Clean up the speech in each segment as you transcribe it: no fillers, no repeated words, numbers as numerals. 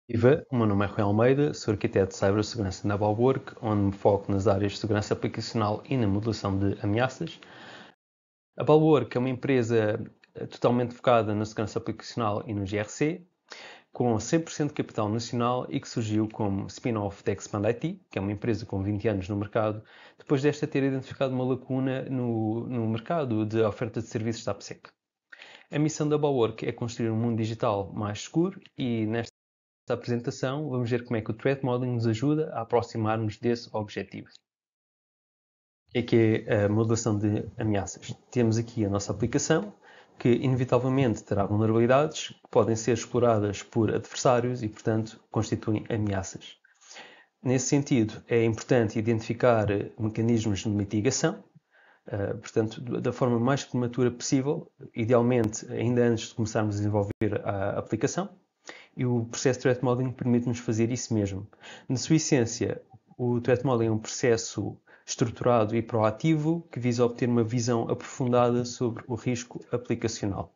Viva, o meu nome é Rui Almeida, sou arquiteto de cibersegurança na Balwork, onde me foco nas áreas de segurança aplicacional e na modelação de ameaças. A Balwork é uma empresa totalmente focada na segurança aplicacional e no GRC, com 100% de capital nacional e que surgiu como spin-off da Expand IT, que é uma empresa com 20 anos no mercado, depois desta ter identificado uma lacuna no mercado de oferta de serviços da AppSec. A missão da Balwork é construir um mundo digital mais seguro e nesta apresentação vamos ver como é que o Threat Modeling nos ajuda a aproximar-nos desse objetivo. O que é a modelação de ameaças? Temos aqui a nossa aplicação, que inevitavelmente terá vulnerabilidades que podem ser exploradas por adversários e, portanto, constituem ameaças. Nesse sentido, é importante identificar mecanismos de mitigação, portanto, da forma mais prematura possível, idealmente ainda antes de começarmos a desenvolver a aplicação, e o processo de Threat Modeling permite-nos fazer isso mesmo. Na sua essência, o Threat Modeling é um processo estruturado e proativo que visa obter uma visão aprofundada sobre o risco aplicacional.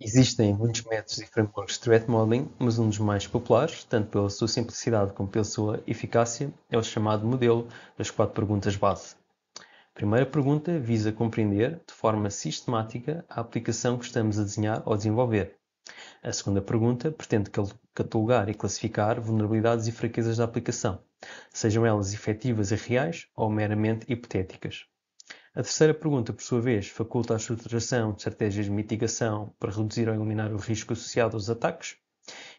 Existem muitos métodos e frameworks de Threat Modeling, mas um dos mais populares, tanto pela sua simplicidade como pela sua eficácia, é o chamado modelo das 4 perguntas base. A primeira pergunta visa compreender, de forma sistemática, a aplicação que estamos a desenhar ou desenvolver. A segunda pergunta pretende catalogar e classificar vulnerabilidades e fraquezas da aplicação, sejam elas efetivas e reais ou meramente hipotéticas. A terceira pergunta, por sua vez, faculta a estruturação de estratégias de mitigação para reduzir ou eliminar o risco associado aos ataques.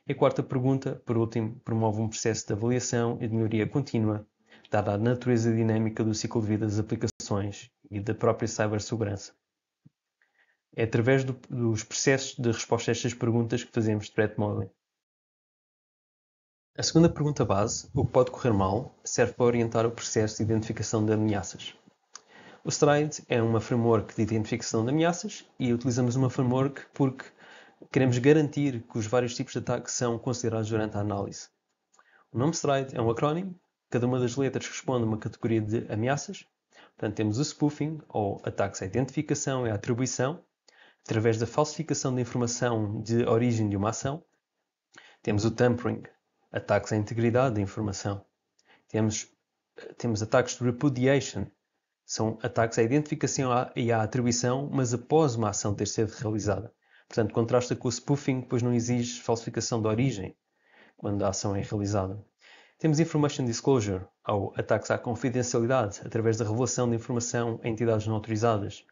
E a quarta pergunta, por último, promove um processo de avaliação e de melhoria contínua, dada a natureza dinâmica do ciclo de vida das aplicações e da própria cibersegurança. É através dos processos de resposta a estas perguntas que fazemos Threat Modeling. A segunda pergunta base, o que pode correr mal, serve para orientar o processo de identificação de ameaças. O STRIDE é uma framework de identificação de ameaças e utilizamos uma framework porque queremos garantir que os vários tipos de ataques são considerados durante a análise. O nome STRIDE é um acrónimo, cada uma das letras responde a uma categoria de ameaças. Portanto, temos o spoofing, ou ataques à identificação e à atribuição, através da falsificação de informação de origem de uma ação. Temos o tampering, ataques à integridade da informação. Temos ataques de repudiation, são ataques à identificação e à atribuição, mas após uma ação ter sido realizada. Portanto, contrasta com o spoofing, pois não exige falsificação de origem quando a ação é realizada. Temos information disclosure, ou ataques à confidencialidade, através da revelação de informação a entidades não autorizadas.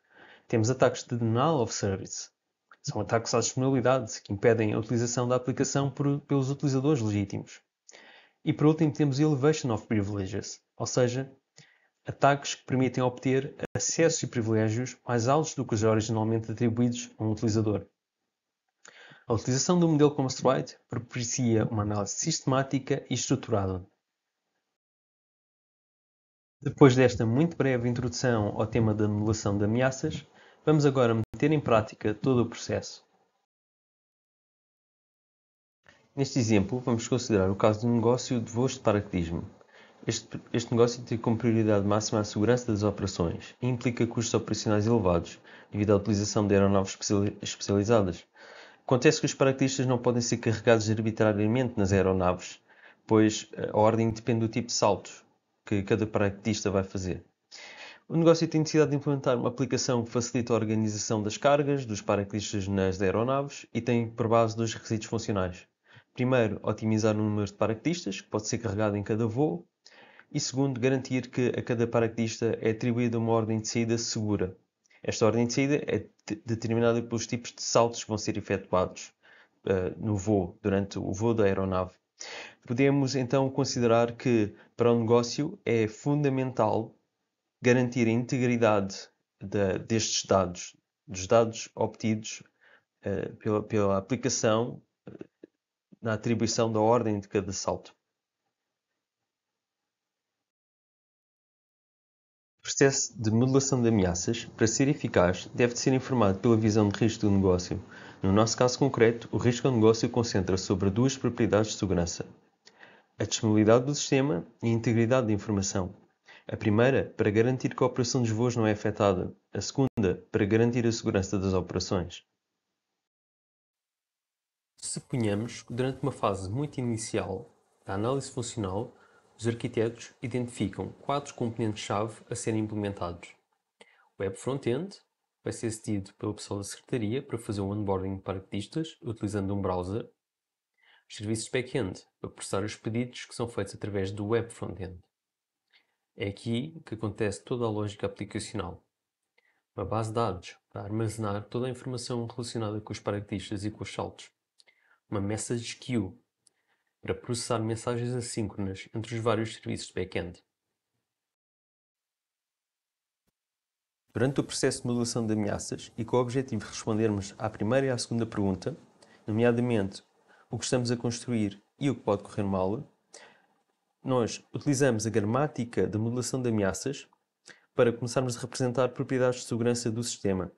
Temos ataques de denial of service. São ataques à disponibilidade que impedem a utilização da aplicação pelos utilizadores legítimos. E por último temos elevation of privileges, ou seja, ataques que permitem obter acessos e privilégios mais altos do que os originalmente atribuídos a um utilizador. A utilização do modelo como STRIDE propicia uma análise sistemática e estruturada. Depois desta muito breve introdução ao tema da modelação de ameaças, vamos agora meter em prática todo o processo. Neste exemplo, vamos considerar o caso de um negócio de voos de paraquedismo. Este negócio tem como prioridade máxima a segurança das operações e implica custos operacionais elevados devido à utilização de aeronaves especializadas. Acontece que os paraquedistas não podem ser carregados arbitrariamente nas aeronaves, pois a ordem depende do tipo de saltos que cada paraquedista vai fazer. O negócio tem necessidade de implementar uma aplicação que facilita a organização das cargas dos paraquedistas nas aeronaves e tem por base dois requisitos funcionais. Primeiro, otimizar o número de paraquedistas, que pode ser carregado em cada voo. E segundo, garantir que a cada paraquedista é atribuída uma ordem de saída segura. Esta ordem de saída é determinada pelos tipos de saltos que vão ser efetuados no voo, durante o voo da aeronave. Podemos então considerar que para o negócio é fundamental garantir a integridade destes dados, dos dados obtidos pela aplicação na atribuição da ordem de cada salto. O processo de modelação de ameaças, para ser eficaz, deve ser informado pela visão de risco do negócio. No nosso caso concreto, o risco ao negócio concentra sobre duas propriedades de segurança: a disponibilidade do sistema e a integridade da informação. A primeira, para garantir que a operação dos voos não é afetada. A segunda, para garantir a segurança das operações. Suponhamos que durante uma fase muito inicial da análise funcional, os arquitetos identificam 4 componentes-chave a serem implementados. O Web Front-End vai ser cedido pelo pessoal da secretaria para fazer o onboarding de paraquedistas utilizando um browser. Os serviços de back-end para processar os pedidos que são feitos através do Web Front-End. É aqui que acontece toda a lógica aplicacional. Uma base de dados para armazenar toda a informação relacionada com os paraquedistas e com os saltos. Uma message queue para processar mensagens assíncronas entre os vários serviços de back-end. Durante o processo de modulação de ameaças e com o objetivo de respondermos à primeira e à segunda pergunta, nomeadamente o que estamos a construir e o que pode correr mal, nós utilizamos a gramática de modulação de ameaças para começarmos a representar propriedades de segurança do sistema.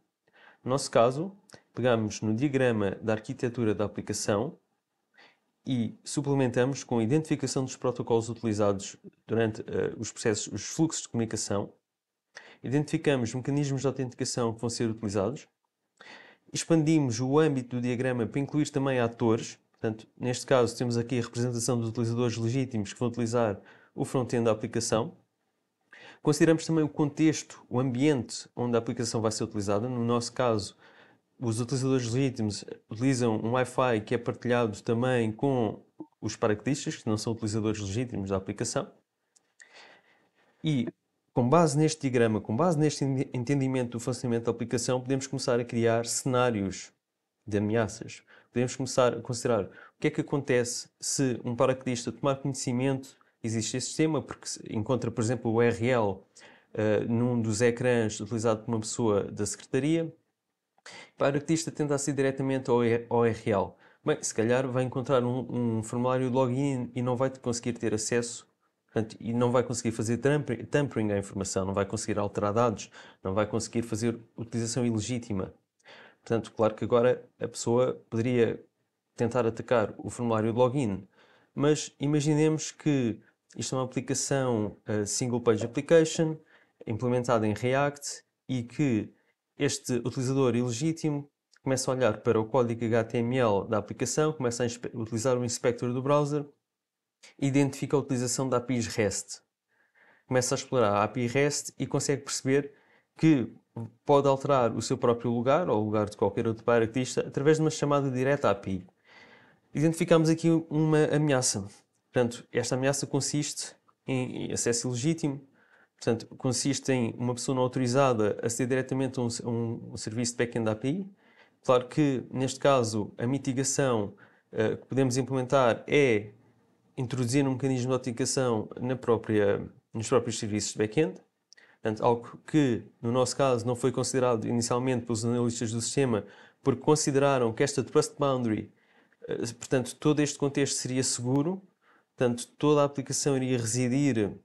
No nosso caso, pegamos no diagrama da arquitetura da aplicação e suplementamos com a identificação dos protocolos utilizados durante os fluxos de comunicação. Identificamos mecanismos de autenticação que vão ser utilizados. Expandimos o âmbito do diagrama para incluir também atores. Portanto, neste caso, temos aqui a representação dos utilizadores legítimos que vão utilizar o front-end da aplicação. Consideramos também o contexto, o ambiente onde a aplicação vai ser utilizada. No nosso caso, os utilizadores legítimos utilizam um Wi-Fi que é partilhado também com os paraquedistas, que não são utilizadores legítimos da aplicação. E, com base neste diagrama, com base neste entendimento do funcionamento da aplicação, podemos começar a criar cenários de ameaças. Podemos começar a considerar o que é que acontece se um paraquedista tomar conhecimento existe este sistema, porque encontra, por exemplo, o URL num dos ecrãs utilizado por uma pessoa da secretaria. O paraquedista tenta aceder diretamente ao URL. Bem, se calhar vai encontrar um formulário de login e não vai conseguir ter acesso, portanto, e não vai conseguir fazer tampering à informação, não vai conseguir alterar dados, não vai conseguir fazer utilização ilegítima. Portanto, claro que agora a pessoa poderia tentar atacar o formulário de login, mas imaginemos que isto é uma aplicação Single Page Application, implementada em React, e que este utilizador ilegítimo começa a olhar para o código HTML da aplicação, começa a utilizar o inspector do browser, identifica a utilização da APIs REST. Começa a explorar a API REST e consegue perceber que pode alterar o seu próprio lugar, ou o lugar de qualquer outro paraquedista, através de uma chamada direta à API. Identificamos aqui uma ameaça. Portanto, esta ameaça consiste em acesso ilegítimo, portanto, consiste em uma pessoa não autorizada aceder diretamente a um serviço de back-end API. Claro que, neste caso, a mitigação que podemos implementar é introduzir um mecanismo de autenticação nos próprios serviços de back-end. Portanto, algo que, no nosso caso, não foi considerado inicialmente pelos analistas do sistema, porque consideraram que esta Trust Boundary, portanto, todo este contexto seria seguro, portanto, toda a aplicação iria residir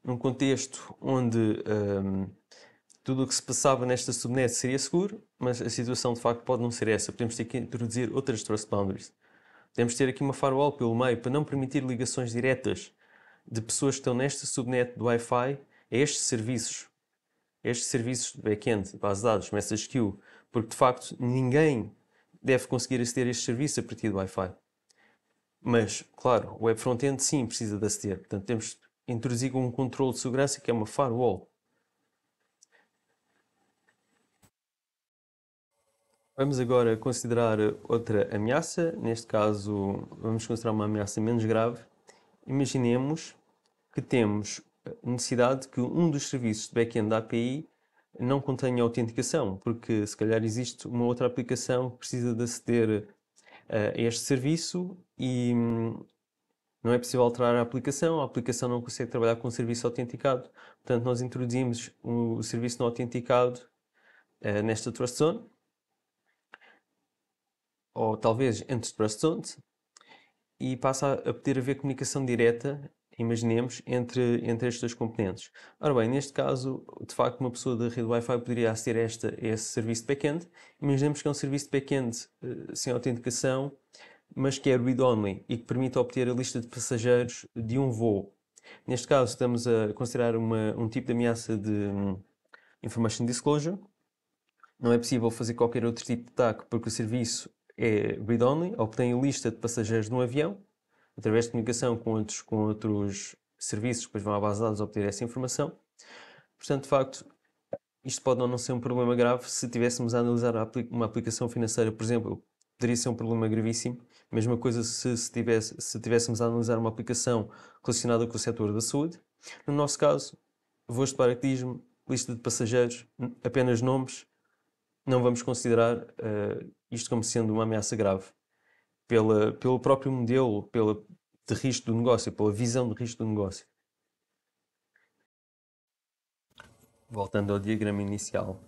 num contexto onde tudo o que se passava nesta subnet seria seguro, mas a situação de facto pode não ser essa. Podemos ter que introduzir outras Trust Boundaries. Podemos ter aqui uma firewall pelo meio para não permitir ligações diretas de pessoas que estão nesta subnet do Wi-Fi a estes serviços de back-end, base de dados, message queue, porque de facto ninguém deve conseguir aceder a este serviço a partir do Wi-Fi. Mas, claro, o Web Front-End sim precisa de aceder, portanto temos de introduzir um controle de segurança que é uma firewall. Vamos agora considerar outra ameaça, neste caso vamos considerar uma ameaça menos grave. Imaginemos que temos necessidade que um dos serviços de back-end da API não contenha autenticação, porque se calhar existe uma outra aplicação que precisa de aceder a este serviço e não é possível alterar a aplicação não consegue trabalhar com o serviço autenticado, portanto nós introduzimos o serviço não autenticado nesta Trust Zone, ou talvez entre Trust Zones, e passa a poder haver comunicação direta, imaginemos, entre estes dois componentes. Ora bem, neste caso, de facto, uma pessoa da rede Wi-Fi poderia aceder a esse serviço de back-end. Imaginemos que é um serviço de back-end sem autenticação, mas que é read-only e que permite obter a lista de passageiros de um voo. Neste caso, estamos a considerar um tipo de ameaça de Information Disclosure. Não é possível fazer qualquer outro tipo de ataque porque o serviço é read-only, obtém a lista de passageiros de um avião, através de comunicação com outros serviços, depois vão à base de dados obter essa informação. Portanto, de facto, isto pode não ser um problema grave se tivéssemos a analisar uma aplicação financeira, por exemplo, poderia ser um problema gravíssimo. Mesma coisa se tivéssemos a analisar uma aplicação relacionada com o setor da saúde. No nosso caso, voos de paraquedismo, lista de passageiros, apenas nomes, não vamos considerar isto como sendo uma ameaça grave. Pelo próprio modelo, de risco do negócio, pela visão de risco do negócio. Voltando ao diagrama inicial,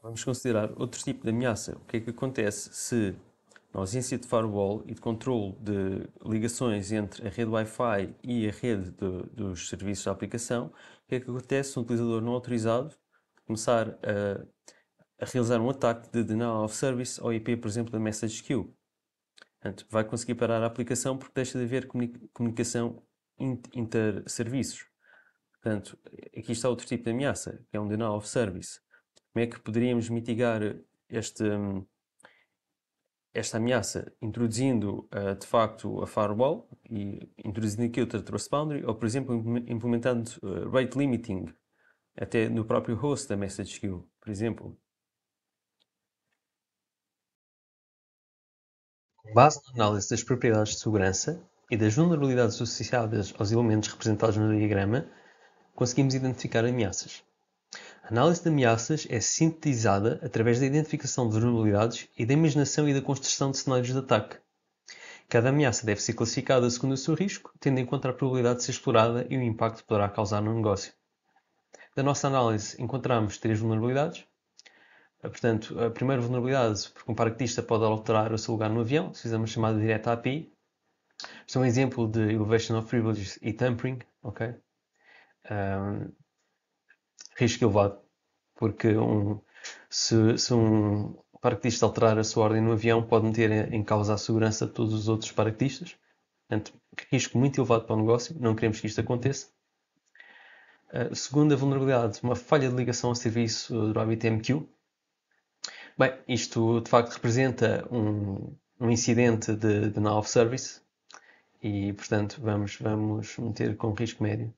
vamos considerar outro tipo de ameaça. O que é que acontece se na ausência de firewall e de controle de ligações entre a rede Wi-Fi e a rede dos serviços de aplicação? O que é que acontece se um utilizador não autorizado começar a realizar um ataque de denial of service ao IP, por exemplo, da message queue? Portanto, vai conseguir parar a aplicação porque deixa de haver comunicação inter-serviços. Portanto, aqui está outro tipo de ameaça, que é um denial of service. Como é que poderíamos mitigar esta ameaça? Introduzindo, de facto, a firewall e introduzindo aqui outra trust boundary, ou, por exemplo, implementando rate limiting, até no próprio host da message queue, por exemplo. Com base na análise das propriedades de segurança e das vulnerabilidades associadas aos elementos representados no diagrama, conseguimos identificar ameaças. A análise de ameaças é sintetizada através da identificação de vulnerabilidades e da imaginação e da construção de cenários de ataque. Cada ameaça deve ser classificada segundo o seu risco, tendo em conta a probabilidade de ser explorada e o impacto que poderá causar no negócio. Da nossa análise, encontramos 3 vulnerabilidades. Portanto, a primeira vulnerabilidade, porque um paraquedista pode alterar o seu lugar no avião, se fizer uma chamada direta à API. Isto é um exemplo de elevation of privileges e tampering, ok? Risco elevado, porque se um paraquedista alterar a sua ordem no avião, pode meter em causa a segurança de todos os outros paraquedistas. Portanto, risco muito elevado para o negócio, não queremos que isto aconteça. Segunda vulnerabilidade, uma falha de ligação ao serviço do RabbitMQ. Bem, isto de facto representa um incidente de denial of service e, portanto, vamos meter com risco médio.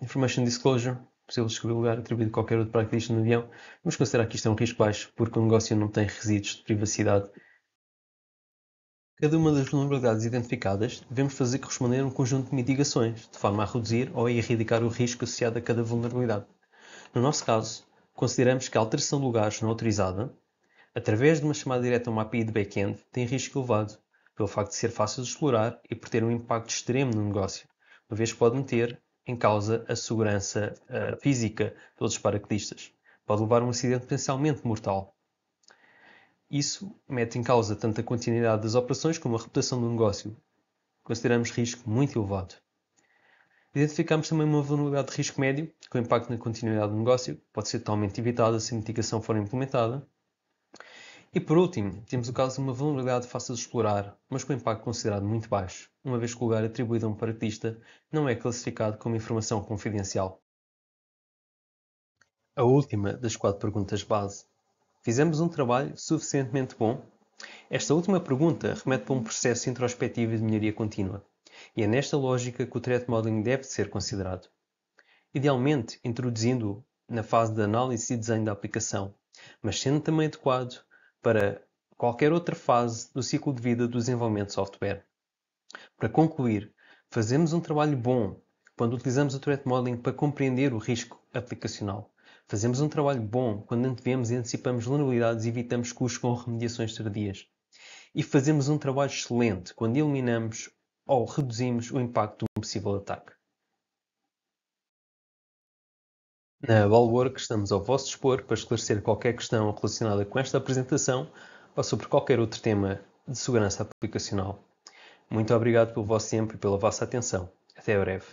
Information disclosure, possível descobrir o lugar atribuído a qualquer outro paraquedista no avião. Vamos considerar que isto é um risco baixo, porque o negócio não tem resíduos de privacidade. Cada uma das vulnerabilidades identificadas devemos fazer corresponder a um conjunto de mitigações, de forma a reduzir ou a erradicar o risco associado a cada vulnerabilidade. No nosso caso, consideramos que a alteração de lugares não autorizada, através de uma chamada direta a uma API de back-end, tem risco elevado, pelo facto de ser fácil de explorar e por ter um impacto extremo no negócio, uma vez que pode meter em causa a segurança física de outros paraquedistas. Pode levar a um acidente potencialmente mortal. Isso mete em causa tanto a continuidade das operações como a reputação do negócio. Consideramos risco muito elevado. Identificamos também uma vulnerabilidade de risco médio, com impacto na continuidade do negócio, pode ser totalmente evitada se a mitigação for implementada. E por último, temos o caso de uma vulnerabilidade fácil de explorar, mas com impacto considerado muito baixo, uma vez que o lugar atribuído a um paraquedista não é classificado como informação confidencial. A última das 4 perguntas base. Fizemos um trabalho suficientemente bom? Esta última pergunta remete para um processo introspectivo de melhoria contínua, e é nesta lógica que o threat modeling deve ser considerado. Idealmente, introduzindo-o na fase de análise e desenho da aplicação, mas sendo também adequado para qualquer outra fase do ciclo de vida do desenvolvimento de software. Para concluir, fazemos um trabalho bom quando utilizamos o Threat Modeling para compreender o risco aplicacional. Fazemos um trabalho bom quando antevemos e antecipamos vulnerabilidades e evitamos custos com remediações tardias. E fazemos um trabalho excelente quando eliminamos ou reduzimos o impacto de um possível ataque. Na Valwork estamos ao vosso dispor para esclarecer qualquer questão relacionada com esta apresentação ou sobre qualquer outro tema de segurança aplicacional. Muito obrigado pelo vosso tempo e pela vossa atenção. Até breve.